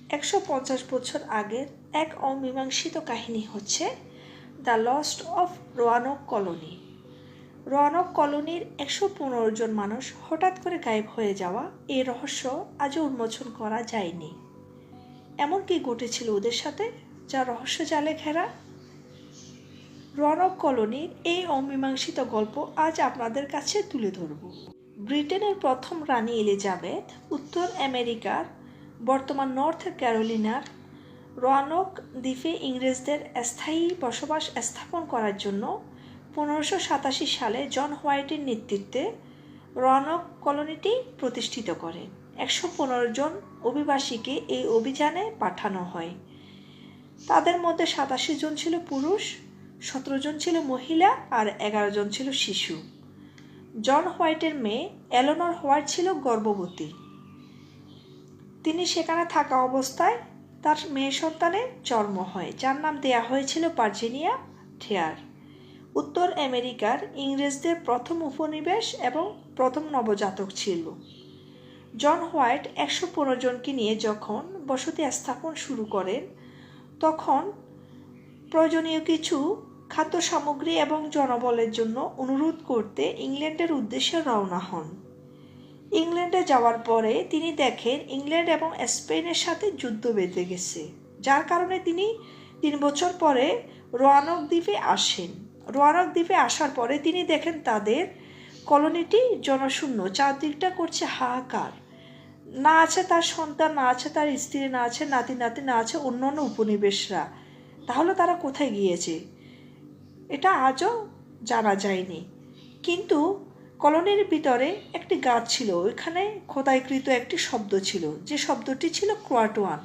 150 বছর আগের এক অমীমাংসিত কাহিনী হচ্ছে দ্য লস্ট অফ রোয়ানক কলোনি। রোয়ানক কলোনির 115 জন মানুষ হঠাৎ করে গায়েব হয়ে যাওয়া এই রহস্য আজও উন্মোচন করা যায়নি। এমন কি ঘটেছিল ওদের সাথে যা রহস্য জালে ঘেরা? রোয়ানক কলোনির এই অমীমাংসিত গল্প আজ আপনাদের কাছে তুলে ধরব। ব্রিটেনের প্রথম রানী এলিজাবেথ উত্তর আমেরিকার বর্তমান নর্থ ক্যারোলিনার রোয়ানক দ্বীপে ইংরেজদের স্থায়ী বসবাস স্থাপন করার জন্য 1587 সালে জন হোয়াইটের নেতৃত্বে রোয়ানক কলোনিটি প্রতিষ্ঠিত করেন। 115 জন অভিবাসীকে এই অভিযানে পাঠানো হয়। তাদের মধ্যে 87 জন ছিল পুরুষ, 17 জন ছিল মহিলা আর 11 জন ছিল শিশু। জন হোয়াইটের মেয়ে এলেনর হোয়াইট ছিল গর্ভবতী। তিনি সেখানে থাকা অবস্থায় তার মেয়ে সন্তানের জন্ম হয়, যার নাম দেয়া হয়েছিল ভার্জিনিয়া ডেয়ার। উত্তর আমেরিকার ইংরেজদের প্রথম উপনিবেশ এবং প্রথম নবজাতক ছিল। জন হোয়াইট 115 জনকে নিয়ে যখন বসতি স্থাপন শুরু করেন, তখন প্রয়োজনীয় কিছু খাদ্য সামগ্রী এবং জনবলের জন্য অনুরোধ করতে ইংল্যান্ডের উদ্দেশ্যে রওনা হন। ইংল্যান্ডে যাওয়ার পরে তিনি দেখেন ইংল্যান্ড এবং স্পেনের সাথে যুদ্ধ বেঁধে গেছে, যার কারণে তিনি 3 বছর পরে রোয়ানক দ্বীপে আসেন। রোয়ানক দ্বীপে আসার পরে তিনি দেখেন তাদের কলোনিটি জনশূন্য, চারদিকটা করছে হাহাকার। না আছে তার সন্তান, না আছে তার স্ত্রী, না আছে নাতি নাতি, না আছে অন্যান্য উপনিবেশরা। তাহলে তারা কোথায় গিয়েছে এটা আজও জানা যায়নি। কিন্তু কলোনির ভিতরে একটি গাছ ছিল, ওইখানে খোদাইকৃত একটি শব্দ ছিল, যে শব্দটি ছিল ক্রোয়াটোয়ান।